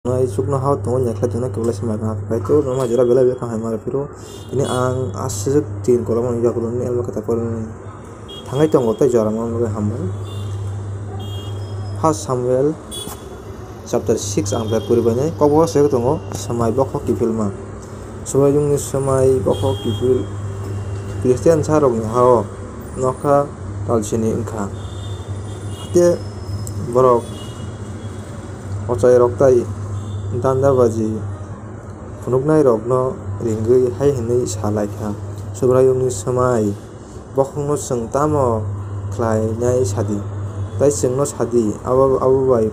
sukno hau tongo nyakla tongna kebla sima ka pai to roma jera bela be kahai mara piro ini ang asuk tin kolom ni jakulun ni elma kata kolon thangai tongo tai jara mam loge hambai First Samuel chapter 6 ang bai puri bane kobo se tongo samai bokho kifilma samai jungni samai bokho kifil Christian sarok ni hao nokha talchini ingkha te borok ochai rok tai danda baji phunuknai rok no ringgui hai hinui salaikha subrayungni samai bokhongno sung tamo khlainai sadi tai sungno sadi abu bai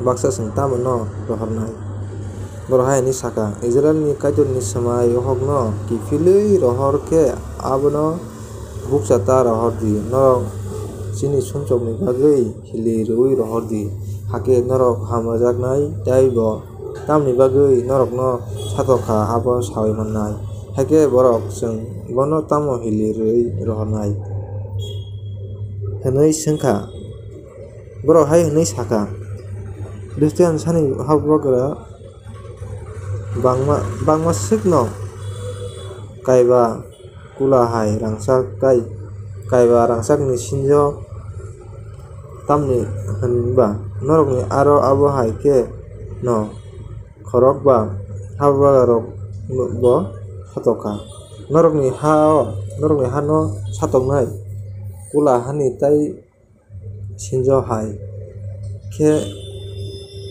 baksa sung tamo no rohornai borhai ni saka Israel ni kaiton ni samai hokno kifilui rohorke abono bukchata rohordi no chini sumchokni bagui hili rui rohordi hake norok hamajaknai taibo tamni bagui norokno satokha abo sawi mannai hake borok sung bono tamo hili rui rohornai hinui sungkha borok hai hinui saka Christian sani habbagra bangma sukno kaiba kula hai rangsak tai kaiba rangsak ni sinjo tamni hanba norokni aro abo hai ke no khorok ba haba rok bo satokha norokni ha no satoknai kula hani tai sinjo hai ke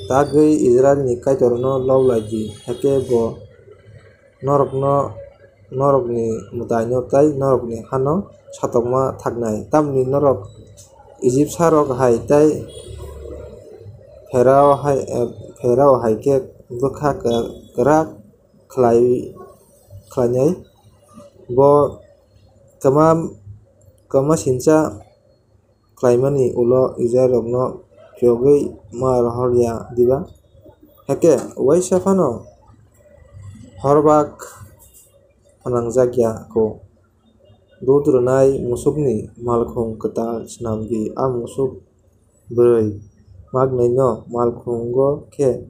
tagui Israel ni kaitor no lawlaidi hake bo norokni mutai no tai norokni hano satokma thaknai tamni norok Egypt sarok hai tai Pharaoh hai ke bukha krak khlainai bo kama sincha khlaimani ulo Israel rok no pyogui ma rohorya diba hake waisa phano horbak phanangjagya ko dudrunai musukni malkhung ketal snamdi a musuk broi magnai no malkhungo ke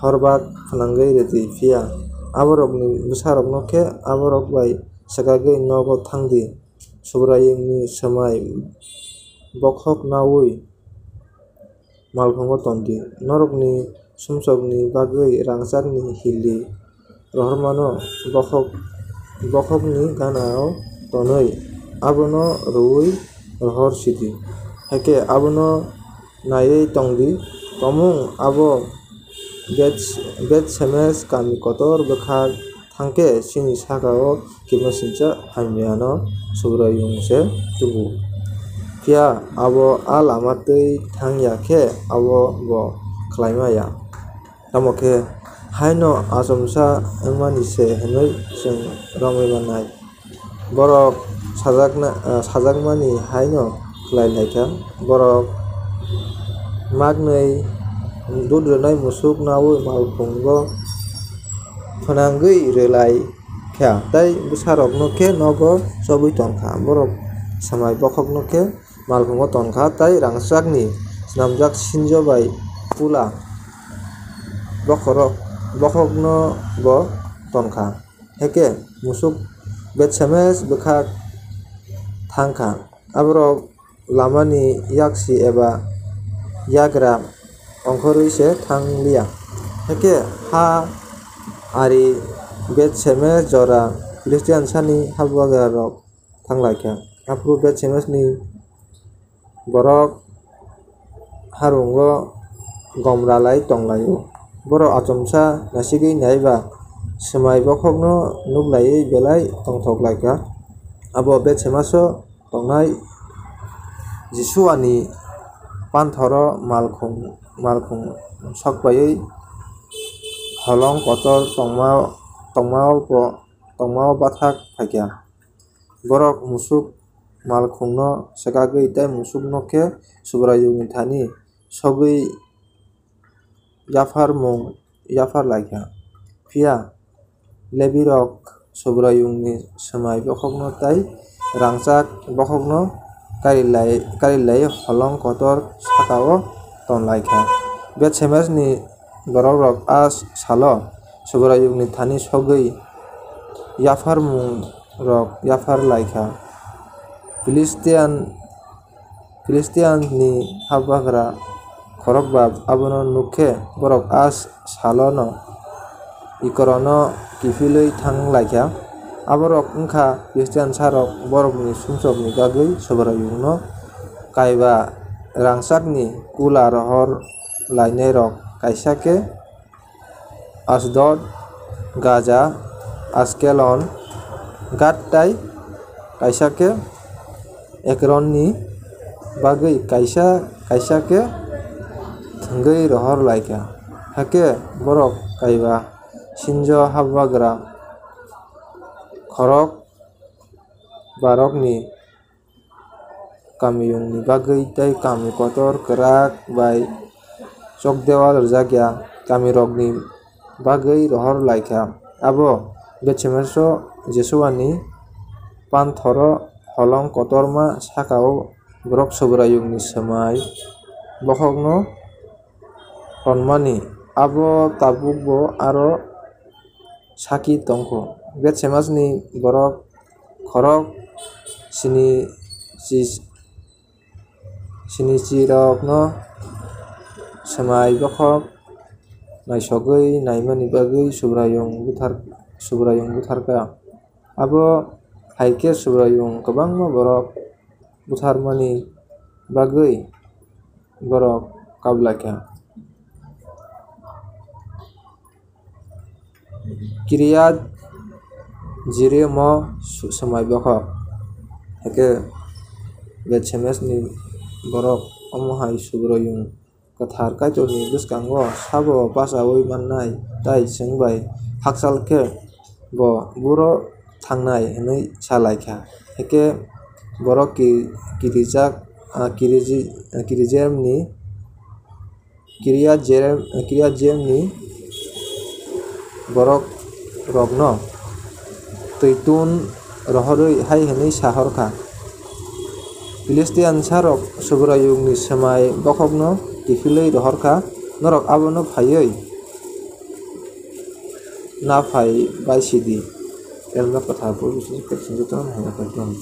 horbak phanangai reti phia aborokni bwsarok no ke aborok bai sakagui nogo thangdi subrayungni samai bokhok naui malkhungo tondi norokni sumchokni bagui rangchakni hili rohormano bokhokni ganao tonoi abono rui rohor sidi hake abono naiui tongdi tomung abo bet semes kami kotor bwkhak thangke chini sakao kimasincha hamyano subrayung se tubu phia abo a lama tui thangya khe abo bo khlaimaya tamokhe haino achomsa wngmani se hinui chwng romui mannai borok sajakmani haino khlainaikha borok magnai dudrunai musuk naui malkhungo phanangui relai kha tai bwsarok no khe nogo chobui tongkha borok samai bokhok no khe malkhungo tonkha tai rangchakni swnamjak sinjo bai kula bokhok no bo tonkha heke musuk betsemes bwkhak thangkha aborok lamani yaksi eba yagra ongkhorui se thanglia heke ha ari betsemes jora Christian sani habwaga rok thanglaikhha afuru betsemes ni borok harungo gomralai tonglaio borok achomsa nasigui naiba samai bokhok no nuklaiui belai tongthoklaikha abo betsemas o tongnai Jisua ni panthoro malkhung sokbaiui holong kotor tongmao bathak phaikha borok musuk malkhung no sakagui tei musuk no khe subrayungni thani sogui yafar laikha phia Levi rok subrayungni samai bokhok no tai rangchak bokhok no karilai holong kotor sakao tonlaikha bet semes ni borok rok salo soborayungni thani sogui yafarmung rok yafar laika Philistine ni habagra khorokbab abono nukhe borok salo no ikorono kifilui thanglaikha aborok wngkha Philistine sarok borokni sungsokni bagui soborayungno kaiba rangsakni kula rohor lainai rok kaisa khe Ashdod, Gaza, Askelon, Gat tai kaisa khe Ekronni bagui kaisa khe thwngui rohor laika haikhe borok kaiba sinjo habagra khorok barokni kamiyungni bagui tei kami kotor kwrak bai chokdewal rwjakya kamirokni bagui rohor laika abo betsemeso Joshua ni panthoro holong kotorma sakao borok soborayungni swmai bokhokno tonmani abo tabukbo aro saki tongkho betsemasni borok khorok sinisi rokno swmai bokhok naisogui naimani bagui soborayung butharka abo haikhe soborayung kwbangma borok butharmani bagui borok kablaikha Kiryat Jearim o swmai bokhok haikhe Bethshemes ni borok omo hai soborayung kwthar kaitorni bwskango sabo bachaoui mannai tai chwng bai hakchal khe bo buro thangnai hinui salaikha haikhe borok Kiryat Jearim ni borok rokno tuitun rohorui hai hinui sahorkha Philistine sarok soborayungni swmai bokhokno kifilui rohorkha norok abono phaiui naphai baisidi elma kothar pore bisingo haijakha dong.